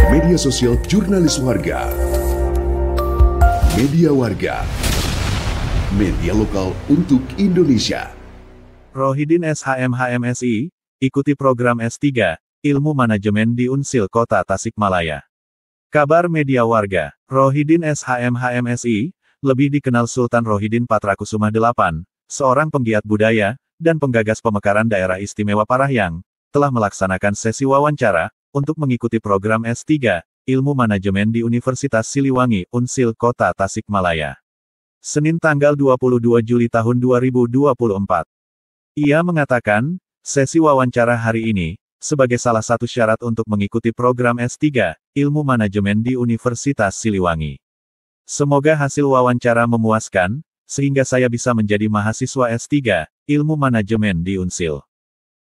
Media sosial jurnalis warga. Media Warga. Media lokal untuk Indonesia. Rohidin SHM HMSI, ikuti program S3, Ilmu Manajemen di Unsil Kota Tasikmalaya. Kabar Media Warga, Rohidin SHM HMSI, lebih dikenal Sultan Rohidin Patrakusuma VIII, seorang penggiat budaya, dan penggagas pemekaran daerah istimewa Parahyang, telah melaksanakan sesi wawancara, untuk mengikuti program S3, Ilmu Manajemen di Universitas Siliwangi, Unsil Kota Tasikmalaya. Senin tanggal 22 Juli tahun 2024. Ia mengatakan, sesi wawancara hari ini, sebagai salah satu syarat untuk mengikuti program S3, Ilmu Manajemen di Universitas Siliwangi. Semoga hasil wawancara memuaskan, sehingga saya bisa menjadi mahasiswa S3, Ilmu Manajemen di Unsil.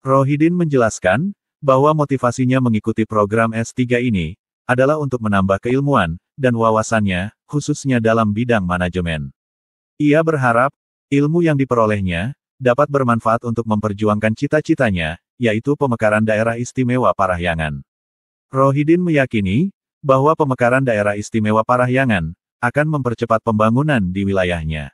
Rohidin menjelaskan, bahwa motivasinya mengikuti program S3 ini, adalah untuk menambah keilmuan, dan wawasannya, khususnya dalam bidang manajemen. Ia berharap, ilmu yang diperolehnya, dapat bermanfaat untuk memperjuangkan cita-citanya, yaitu pemekaran daerah istimewa Parahyangan. Rohidin meyakini, bahwa pemekaran daerah istimewa Parahyangan, akan mempercepat pembangunan di wilayahnya.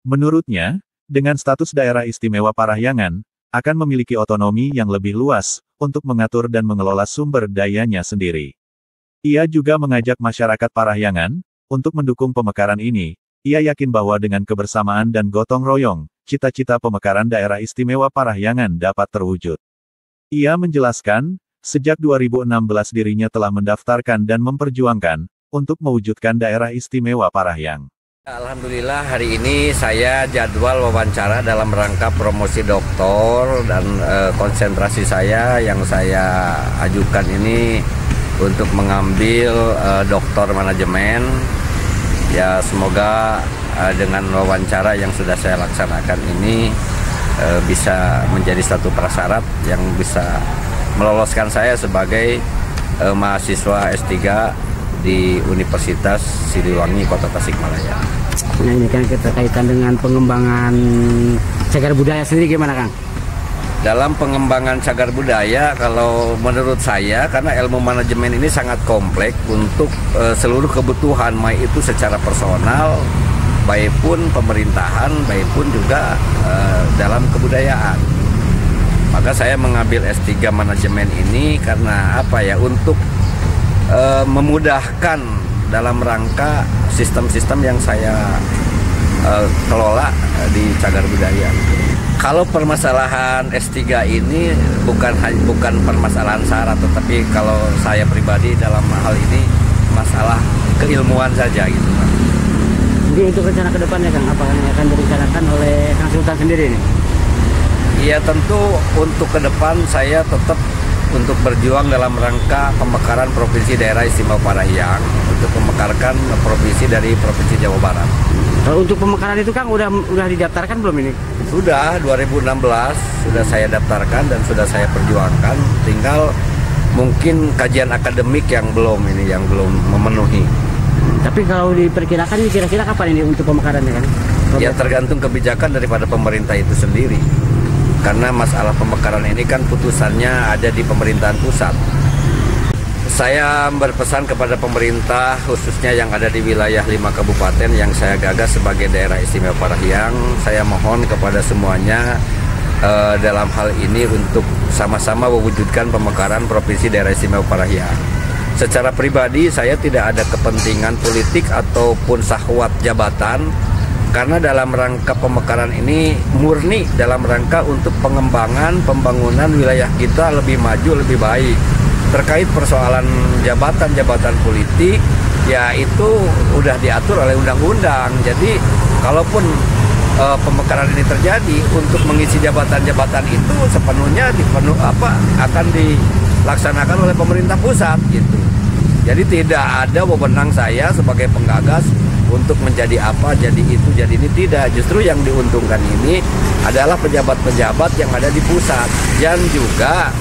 Menurutnya, dengan status daerah istimewa Parahyangan, akan memiliki otonomi yang lebih luas, untuk mengatur dan mengelola sumber dayanya sendiri. Ia juga mengajak masyarakat Parahyangan, untuk mendukung pemekaran ini. Ia yakin bahwa dengan kebersamaan dan gotong royong, cita-cita pemekaran daerah istimewa Parahyangan dapat terwujud. Ia menjelaskan, sejak 2016 dirinya telah mendaftarkan dan memperjuangkan, untuk mewujudkan daerah istimewa Parahyang. Alhamdulillah hari ini saya jadwal wawancara dalam rangka promosi doktor dan konsentrasi saya yang saya ajukan ini untuk mengambil doktor manajemen. Ya semoga dengan wawancara yang sudah saya laksanakan ini bisa menjadi satu prasyarat yang bisa meloloskan saya sebagai mahasiswa S3 di Universitas Siliwangi Kota Tasikmalaya. Nah ini kan berkaitan dengan pengembangan cagar budaya sendiri gimana Kang? Dalam pengembangan cagar budaya, kalau menurut saya, karena ilmu manajemen ini sangat kompleks untuk seluruh kebutuhan, baik itu secara personal, baik pun pemerintahan, baik pun juga dalam kebudayaan. Maka saya mengambil S3 manajemen ini karena apa ya, untuk memudahkan dalam rangka sistem-sistem yang saya kelola di cagar budaya. Kalau permasalahan S3 ini bukan permasalahan syarat, tetapi kalau saya pribadi dalam hal ini masalah keilmuan saja gitu Pak. Jadi untuk rencana ke depannya Kang, apa yang akan direncanakan oleh Kang Sultan sendiri nih? Iya tentu untuk ke depan saya tetap untuk berjuang dalam rangka pemekaran Provinsi Daerah Istimewa Parahyang, untuk memekarkan provinsi dari Provinsi Jawa Barat. Kalau untuk pemekaran itu Kang udah didaftarkan belum ini? Sudah, 2016 sudah saya daftarkan dan sudah saya perjuangkan. Tinggal mungkin kajian akademik yang belum memenuhi. Tapi kalau diperkirakan ini kira-kira kapan ini untuk pemekarannya kan? Ya tergantung kebijakan daripada pemerintah itu sendiri. Karena masalah pemekaran ini kan putusannya ada di pemerintahan pusat. Saya berpesan kepada pemerintah, khususnya yang ada di wilayah 5 kabupaten yang saya gagas sebagai daerah istimewa Parahyang. Saya mohon kepada semuanya dalam hal ini untuk sama-sama mewujudkan pemekaran Provinsi Daerah Istimewa Parahyang. Secara pribadi saya tidak ada kepentingan politik ataupun syahwat jabatan, karena dalam rangka pemekaran ini murni dalam rangka untuk pengembangan pembangunan wilayah kita lebih maju, lebih baik. Terkait persoalan jabatan-jabatan politik, ya itu udah diatur oleh undang-undang. Jadi kalaupun pemekaran ini terjadi, untuk mengisi jabatan-jabatan itu sepenuhnya akan dilaksanakan oleh pemerintah pusat gitu. Jadi tidak ada wewenang saya sebagai penggagas untuk menjadi apa, jadi itu, jadi ini, tidak. Justru yang diuntungkan ini adalah pejabat-pejabat yang ada di pusat dan juga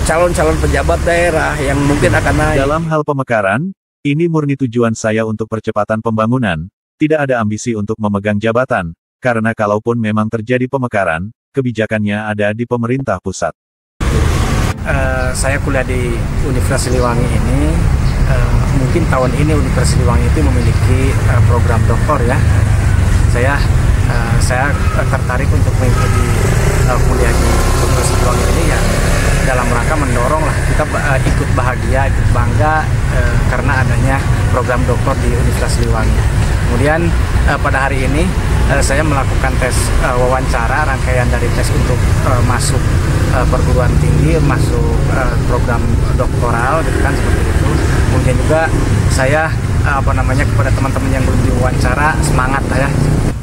calon-calon pejabat daerah yang mungkin akan naik. Dalam hal pemekaran, ini murni tujuan saya untuk percepatan pembangunan, tidak ada ambisi untuk memegang jabatan, karena kalaupun memang terjadi pemekaran, kebijakannya ada di pemerintah pusat. saya kuliah di Universitas Siliwangi ini, mungkin tahun ini Universitas Siliwangi itu memiliki program doktor ya. Saya tertarik untuk mengikuti kuliah di Universitas Siliwangi ini ya dalam rangka mendorong lah kita ikut bahagia, ikut bangga karena adanya program doktor di Universitas Siliwangi. Kemudian pada hari ini saya melakukan tes wawancara, rangkaian dari tes untuk masuk perguruan tinggi, masuk program doktoral gitu kan, seperti itu. Kemudian juga saya kepada teman-teman yang belum diwawancara, semangat lah ya.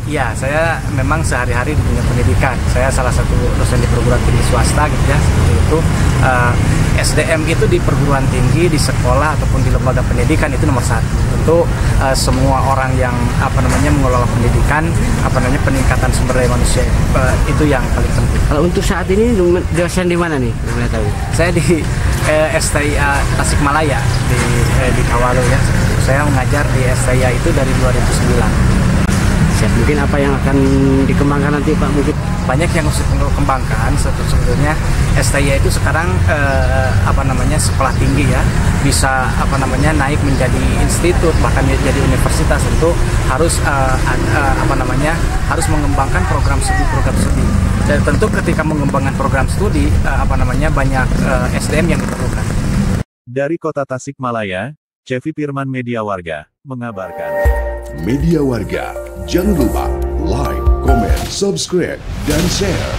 Iya, saya memang sehari-hari di dunia pendidikan. Saya salah satu dosen di perguruan tinggi swasta gitu ya, seperti itu. SDM itu di perguruan tinggi, di sekolah ataupun di lembaga pendidikan itu nomor satu. Tentu semua orang yang mengelola pendidikan, peningkatan sumber daya manusia itu yang paling penting. Kalau untuk saat ini dosen di mana nih? Saya di STIA Tasikmalaya di Kawalo ya. Saya mengajar di STIA itu dari 2009. Mungkin apa yang akan dikembangkan nanti Pak? Mungkin banyak yang harus dikembangkan. Sebetulnya STIA itu sekarang sekolah tinggi ya, bisa naik menjadi institut, bahkan jadi universitas. Tentu harus harus mengembangkan program studi. Dan tentu ketika mengembangkan program studi banyak SDM yang diperlukan. Dari Kota Tasikmalaya, Cevi Firman, Media Warga, mengabarkan. Media Warga, jangan lupa like, comment, subscribe, dan share.